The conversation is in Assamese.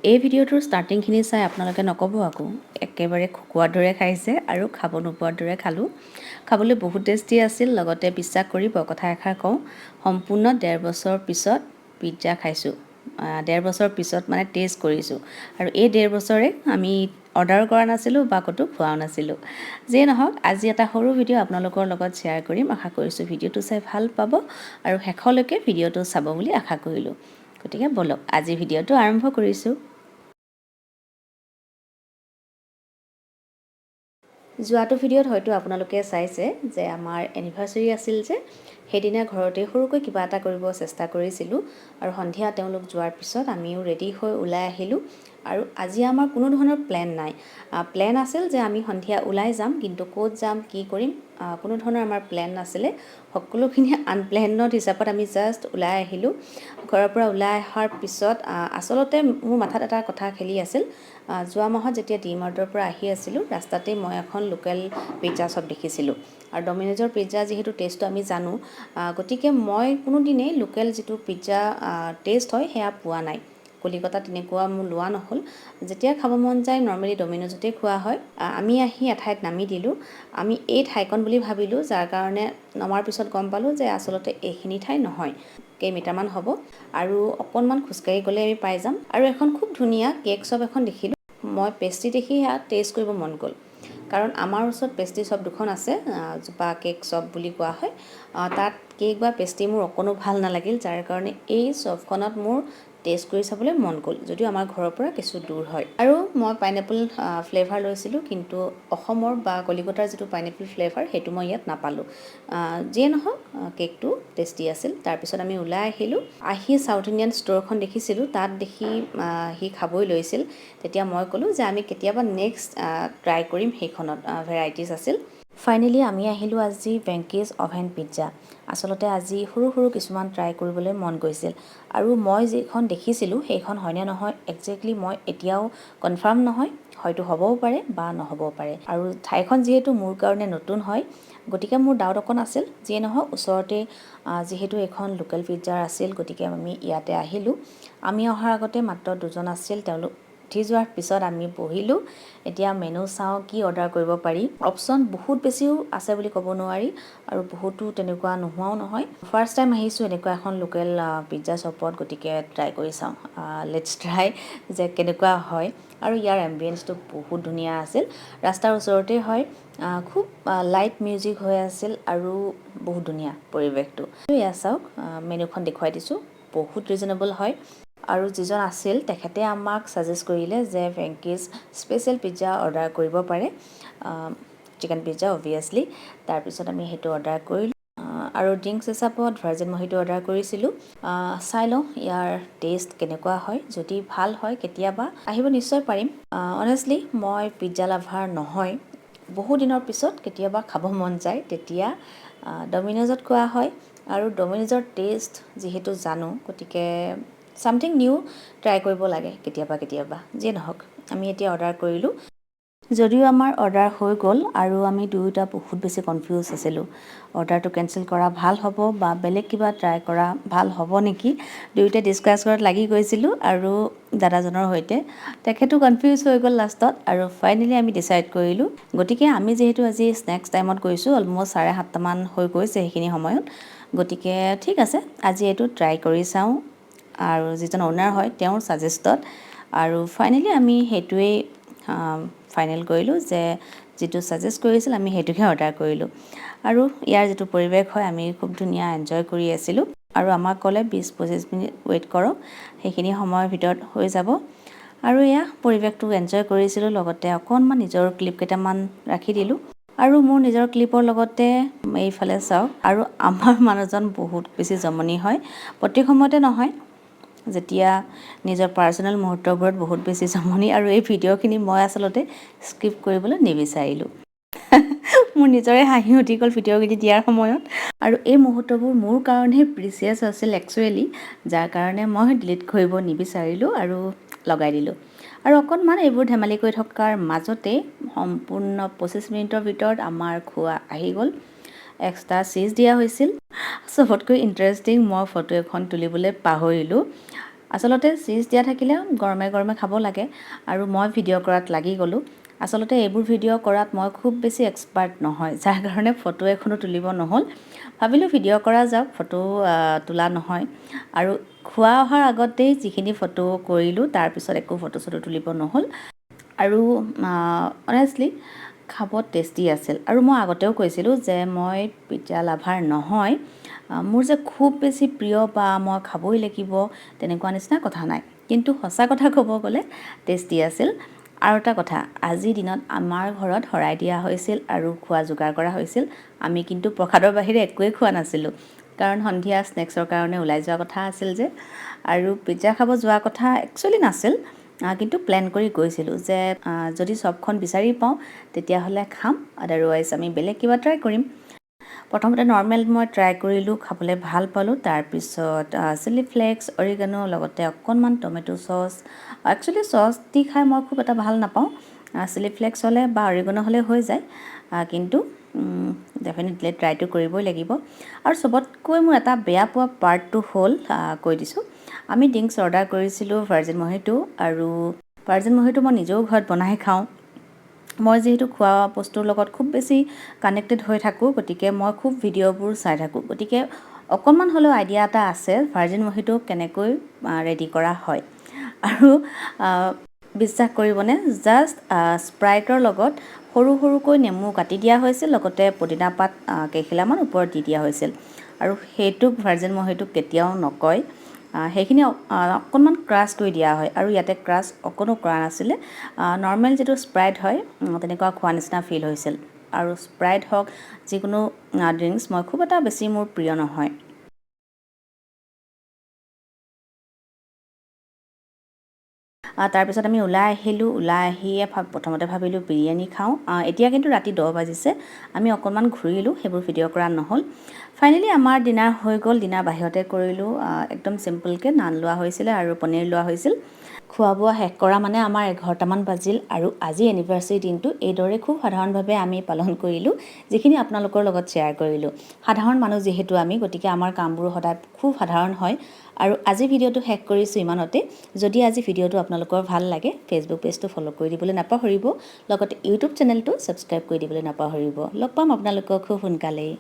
এই ভিডিঅ'টোৰ ষ্টাৰ্টিংখিনি চাই আপোনালোকে নক'ব আকৌ একেবাৰে খকুৱাৰ দৰে খাইছে আৰু খাব নোপোৱাৰ দৰে খালোঁ। খাবলৈ বহুত টেষ্টি আছিল। লগতে বিশ্বাস কৰিব কথা এষাৰ কওঁ, সম্পূৰ্ণ 1.5 বছৰ পিছত পিজ্জা খাইছোঁ। 1.5 বছৰ পিছত মানে টেষ্ট কৰিছোঁ। আৰু এই 1.5 বছৰে আমি অৰ্ডাৰো কৰা নাছিলোঁ বা ক'তো খোৱাও নাছিলোঁ। যিয়ে নহওক, আজি এটা সৰু ভিডিঅ' আপোনালোকৰ লগত শ্বেয়াৰ কৰিম। আশা কৰিছোঁ ভিডিঅ'টো চাই ভাল পাব আৰু শেষলৈকে ভিডিঅ'টো চাব বুলি আশা কৰিলোঁ। গতিকে ব'লক আজি ভিডিঅ'টো আৰম্ভ কৰিছোঁ। যোৱাটো ভিডিঅ'ত হয়তো আপোনালোকে চাইছে যে আমাৰ এনিভাৰ্চাৰী আছিল যে সেইদিনা ঘৰতে সৰুকৈ কিবা এটা কৰিব চেষ্টা কৰিছিলোঁ আৰু সন্ধিয়া তেওঁলোক যোৱাৰ পিছত আমিও ৰেডি হৈ ওলাই আহিলোঁ। আৰু আজি আমাৰ কোনো ধৰণৰ প্লেন নাই। প্লেন আছিল যে আমি সন্ধিয়া ওলাই যাম, কিন্তু ক'ত যাম কি কৰিম কোনো ধৰণৰ আমাৰ প্লেন নাছিলে। সকলোখিনি আনপ্লেনড হিচাপত আমি জাষ্ট ওলাই আহিলোঁ। ঘৰৰ পৰা ওলাই অহাৰ পিছত আচলতে মোৰ মাথাত এটা কথা খেলি আছিল। যোৱা মাহত যেতিয়া ডিমাৰ্টৰ পৰা আহি আছিলোঁ, ৰাস্তাতে মই এখন লোকেল পিজ্জা শ্বপ দেখিছিলোঁ। আৰু ডমিন'জৰ পিজ্জা যিহেতু টেষ্টটো আমি জানো, গতিকে মই কোনোদিনেই লোকেল যিটো পিজ্জা টেষ্ট হয় সেয়া পোৱা নাই। কলিকতাত তেনেকুৱা মোৰ লোৱা নহ'ল। যেতিয়া খাব মন যায় নৰ্মেলি ডমিন'জতে খোৱা হয়। আমি আহি এঠাইত নামি দিলোঁ। আমি এই ঠাইকণ বুলি ভাবিলোঁ, যাৰ কাৰণে নমাৰ পিছত গম পালোঁ যে আচলতে এইখিনি ঠাই নহয়। কেইমিটাৰমান হ'ব আৰু অকণমান খোজকাঢ়ি গ'লে আমি পাই যাম। আৰু এখন খুব ধুনীয়া কেক শ্বপ এখন দেখিলোঁ। মই পেষ্ট্ৰি দেখি সেয়া টেষ্ট কৰিব মন গ'ল। কাৰণ আমাৰ ওচৰত পেষ্ট্ৰি শ্বপ দুখন আছে, বা কেক শ্বপ বুলি কোৱা হয়। তাত কেক বা পেষ্ট্ৰি মোৰ অকণো ভাল নালাগিল, যাৰ কাৰণে এই শ্বপখনত মোৰ টেষ্ট কৰি চাবলৈ মন গ'ল, যদিও আমাৰ ঘৰৰ পৰা কিছু দূৰ হয়। আৰু মই পাইনএপল ফ্লেভাৰ লৈছিলোঁ, কিন্তু অসমৰ বা কলিকতাৰ যিটো পাইনএপল ফ্লেভাৰ সেইটো মই ইয়াত নাপালোঁ। যিয়ে নহওক কেকটো টেষ্টি আছিল। তাৰপিছত আমি ওলাই আহিলোঁ। আহি চাউথ ইণ্ডিয়ান ষ্ট'ৰখন দেখিছিলোঁ, তাত দেখি সি খাবই লৈছিল। তেতিয়া মই ক'লোঁ যে আমি কেতিয়াবা নেক্সট ট্ৰাই কৰিম। সেইখনত ভেৰাইটিজ আছিল। ফাইনেলি আমি আহিলোঁ আজি ভেংকিজ অভেন পিজ্জা। আচলতে আজি সৰু সৰু কিছুমান ট্ৰাই কৰিবলৈ মন গৈছিল। আৰু মই যিখন দেখিছিলোঁ সেইখন হয়নে নহয় একজেক্টলি মই এতিয়াও কনফাৰ্ম নহয়। হয়তো হ'বও পাৰে বা নহ'বও পাৰে। আৰু ঠাইখন যিহেতু মোৰ কাৰণে নতুন হয়, গতিকে মোৰ ডাউট অকণ আছিল। যিয়ে নহওক ওচৰতে যিহেতু এখন লোকেল পিজ্জাৰ আছিল, গতিকে আমি ইয়াতে আহিলোঁ। আমি অহাৰ আগতে মাত্ৰ দুজন আছিল। তেওঁলোক উঠি যোৱাৰ পিছত আমি বহিলোঁ। এতিয়া মেনু চাওঁ কি অৰ্ডাৰ কৰিব পাৰি। অপশ্যন বহুত বেছিও আছে বুলি ক'ব নোৱাৰি আৰু বহুতো তেনেকুৱা নোহোৱাও নহয়। ফাৰ্ষ্ট টাইম আহিছোঁ এনেকুৱা এখন লোকেল পিজ্জা শ্বপত, গতিকে ট্ৰাই কৰি চাওঁ। লেটছ ট্ৰাই যে কেনেকুৱা হয়। আৰু ইয়াৰ এম্বিয়েন্সটো বহুত ধুনীয়া আছিল। ৰাস্তাৰ ওচৰতে হয়। খুব লাইট মিউজিক হৈ আছিল আৰু বহুত ধুনীয়া পৰিৱেশটো। এয়া চাওক, মেনুখন দেখুৱাই দিছোঁ। বহুত ৰিজনেবল হয়। আৰু যিজন আছিল তেখেতে আমাক ছাজেষ্ট কৰিলে যে ভেংকিজ স্পেচিয়েল পিজ্জা অৰ্ডাৰ কৰিব পাৰে, চিকেন পিজ্জা অভিয়াছলি। তাৰপিছত আমি সেইটো অৰ্ডাৰ কৰিলোঁ। আৰু ড্ৰিংকছ হিচাপত ভাৰ্জিন মহিটো অৰ্ডাৰ কৰিছিলোঁ। চাই লওঁ ইয়াৰ টেষ্ট কেনেকুৱা হয়। যদি ভাল হয় কেতিয়াবা আহিব নিশ্চয় পাৰিম। অনেষ্টলি মই পিজ্জা লাভাৰ নহয়। বহু দিনৰ পিছত কেতিয়াবা খাব মন যায়, তেতিয়া ডমিন'জত খোৱা হয়। আৰু ডমিন'জৰ টেষ্ট যিহেতু জানো, গতিকে ছামথিং নিউ ট্ৰাই কৰিব লাগে কেতিয়াবা কেতিয়াবা। যিয়ে নহওক আমি এতিয়া অৰ্ডাৰ কৰিলোঁ। যদিও আমাৰ অৰ্ডাৰ হৈ গ'ল আৰু আমি দুয়োটা বহুত বেছি কনফিউজ আছিলোঁ। অৰ্ডাৰটো কেঞ্চেল কৰা ভাল হ'ব বা বেলেগ কিবা ট্ৰাই কৰা ভাল হ'ব নেকি, দুয়োটা ডিছকাছ কৰাত লাগি গৈছিলোঁ। আৰু দাদাজনৰ সৈতে তেখেতো কনফিউজ হৈ গ'ল লাষ্টত। আৰু ফাইনেলি আমি ডিচাইড কৰিলোঁ। গতিকে আমি যিহেতু আজি স্নেক্স টাইমত গৈছোঁ, অলম'ষ্ট 7:30মান হৈ গৈছে সেইখিনি সময়ত, গতিকে ঠিক আছে আজি এইটো ট্ৰাই কৰি চাওঁ। আৰু যিজন অ'নাৰ হয় তেওঁৰ ছাজেষ্টত। আৰু ফাইনেলি আমি সেইটোৱেই ফাইনেল কৰিলোঁ যে যিটো ছাজেষ্ট কৰিছিল আমি সেইটোকে অৰ্ডাৰ কৰিলোঁ। আৰু ইয়াৰ যিটো পৰিৱেশ হয় আমি খুব ধুনীয়া এনজয় কৰি আছিলোঁ। আৰু আমাক ক'লে 20-25 মিনিট ৱেইট কৰক, সেইখিনি সময়ৰ ভিতৰত হৈ যাব। আৰু এয়া পৰিৱেশটো এনজয় কৰিছিলোঁ। লগতে অকণমান নিজৰ ক্লিপ কেইটামান ৰাখি দিলোঁ। আৰু মোৰ নিজৰ ক্লিপৰ লগতে এইফালে চাওক, আৰু আমাৰ মানুহজন বহুত বেছি জমনি হয়। প্ৰত্যেক সময়তে নহয়, যেতিয়া নিজৰ পাৰ্চনেল মুহূৰ্তবোৰত বহুত বেছি জমনি। আৰু এই ভিডিঅ'খিনি মই আচলতে স্কিপ কৰিবলৈ নিবিচাৰিলোঁ। মোৰ নিজৰে হাঁহি উঠি গ'ল ভিডিঅ'খিনি দিয়াৰ সময়ত। আৰু এই মুহূৰ্তবোৰ মোৰ কাৰণে প্ৰিচিয়াছ আছিল একচুৱেলি, যাৰ কাৰণে মই ডিলিট কৰিব নিবিচাৰিলোঁ আৰু লগাই দিলোঁ। আৰু অকণমান এইবোৰ ধেমালি কৰি থকাৰ মাজতে সম্পূৰ্ণ 25 মিনিটৰ ভিতৰত আমাৰ খোৱা আহি গ'ল। এক্সট্ৰা চীজ দিয়া হৈছিল। চবতকৈ ইণ্টাৰেষ্টিং, মই ফটো এখন তুলিবলৈ পাহৰিলোঁ। আচলতে চিজ দিয়া থাকিলে গৰমে গৰমে খাব লাগে আৰু মই ভিডিঅ' কৰাত লাগি গ'লোঁ। আচলতে এইবোৰ ভিডিঅ' কৰাত মই খুব বেছি এক্সপাৰ্ট নহয়, যাৰ কাৰণে ফটো এখনো তুলিব নহ'ল। ভাবিলোঁ ভিডিঅ' কৰা যাওক, ফটো তোলা নহয়। আৰু খোৱা অহাৰ আগতেই যিখিনি ফটো কৰিলোঁ তাৰপিছত একো ফটো চটো তুলিব নহ'ল। আৰু অনেষ্টলি খাব টেষ্টি আছিল। আৰু মই আগতেও কৈছিলোঁ যে মই পিজ্জা লাভাৰ নহয়, মোৰ যে খুব বেছি প্ৰিয় বা মই খাবই লাগিব তেনেকুৱা নিচিনা কথা নাই। কিন্তু সঁচা কথা ক'ব গ'লে টেষ্টি আছিল। আৰু এটা কথা, আজিৰ দিনত আমাৰ ঘৰত শৰাই দিয়া হৈছিল আৰু খোৱা যোগাৰ কৰা হৈছিল। আমি কিন্তু প্ৰসাদৰ বাহিৰে একোৱেই খোৱা নাছিলোঁ, কাৰণ সন্ধিয়া স্নেক্সৰ কাৰণে ওলাই যোৱা কথা আছিল যে। আৰু পিজ্জা খাব যোৱা কথা একচুৱেলি নাছিল, কিন্তু প্লেন কৰি গৈছিলোঁ যে যদি চবখন বিচাৰি পাওঁ তেতিয়াহ'লে খাম, আদাৰৱাইজ আমি বেলেগ কিবা ট্ৰাই কৰিম। প্ৰথমতে নৰ্মেল মই ট্ৰাই কৰিলোঁ, খাবলৈ ভাল পালোঁ। তাৰপিছত চিলি ফ্লেক্স, অৰিগানো, লগতে অকণমান টমেটো চচ। একচুৱেলি চচ দি খাই মই খুব এটা ভাল নাপাওঁ, চিলি ফ্লেক্স হ'লে বা অৰিগানো হ'লে হৈ যায়, কিন্তু ডেফিনেটলি ট্ৰাইটো কৰিবই লাগিব। আৰু চবতকৈ মোৰ এটা বেয়া পোৱা পাৰ্টটো হ'ল, কৈ দিছোঁ, আমি ড্ৰিংকছ অৰ্ডাৰ কৰিছিলোঁ ভাৰ্জিন মহিটো, আৰু ভাৰ্জিন মহিটো মই নিজেও ঘৰত বনাই খাওঁ। মই যিহেতু খোৱা বস্তুৰ লগত খুব বেছি কানেক্টেড হৈ থাকোঁ, গতিকে মই খুব ভিডিঅ'বোৰ চাই থাকোঁ। গতিকে অকণমান হ'লেও আইডিয়া এটা আছে ভাৰ্জিন মহিটো কেনেকৈ ৰেডি কৰা হয়। আৰু বিশ্বাস কৰিবনে, জাষ্ট স্প্ৰাইটৰ লগত সৰু সৰুকৈ নেমু কাটি দিয়া হৈছিল, লগতে পদিনা পাত কেইখিলামান ওপৰত দি দিয়া হৈছিল। আৰু সেইটোক ভাৰ্জিন মহিটোক কেতিয়াও নকয়। সেইখিনি অকণমান ক্ৰাছ কৰি দিয়া হয়, আৰু ইয়াতে ক্ৰাছ অকণো কৰা নাছিলে। নৰ্মেল যিটো স্প্ৰাইট হয় তেনেকুৱা খোৱা নিচিনা ফিল হৈছিল। আৰু স্প্ৰাইট হওক যিকোনো ড্ৰিংকছ মই খুব এটা বেছি মোৰ প্ৰিয় নহয়। তাৰপিছত আমি ওলাই আহিলোঁ। ওলাই আহিয়ে প্ৰথমতে ভাবিলোঁ বিৰিয়ানী খাওঁ। এতিয়া কিন্তু ৰাতি 10 বাজিছে। আমি অকণমান ঘূৰিলোঁ, সেইবোৰ ভিডিঅ' কৰা নহ'ল। ফাইনেলি আমাৰ ডিনাৰ হৈ গ'ল। ডিনাৰ বাহিৰতে কৰিলোঁ, একদম চিম্পলকৈ নান লোৱা হৈছিলে আৰু পনীৰ লোৱা হৈছিল। খোৱা বোৱা শেষ কৰা মানে আমাৰ 11টামান বাজিল। আৰু আজি এনিভাৰ্চাৰী দিনটো এইদৰে খুব সাধাৰণভাৱে আমি পালন কৰিলোঁ, যিখিনি আপোনালোকৰ লগত শ্বেয়াৰ কৰিলোঁ। সাধাৰণ মানুহ যিহেতু আমি, গতিকে আমাৰ কামবোৰ সদায় খুব সাধাৰণ হয়। আৰু আজি ভিডিঅ'টো শেষ কৰিছোঁ ইমানতে। যদি আজি ভিডিঅ'টো আপোনালোকৰ ভাল লাগে, ফেচবুক পেজটো ফ'ল' কৰি দিবলৈ নাপাহৰিব, লগতে ইউটিউব চেনেলটো ছাবস্ক্ৰাইব কৰি দিবলৈ নাপাহৰিব। লগ পাম আপোনালোকক খুব সোনকালেই।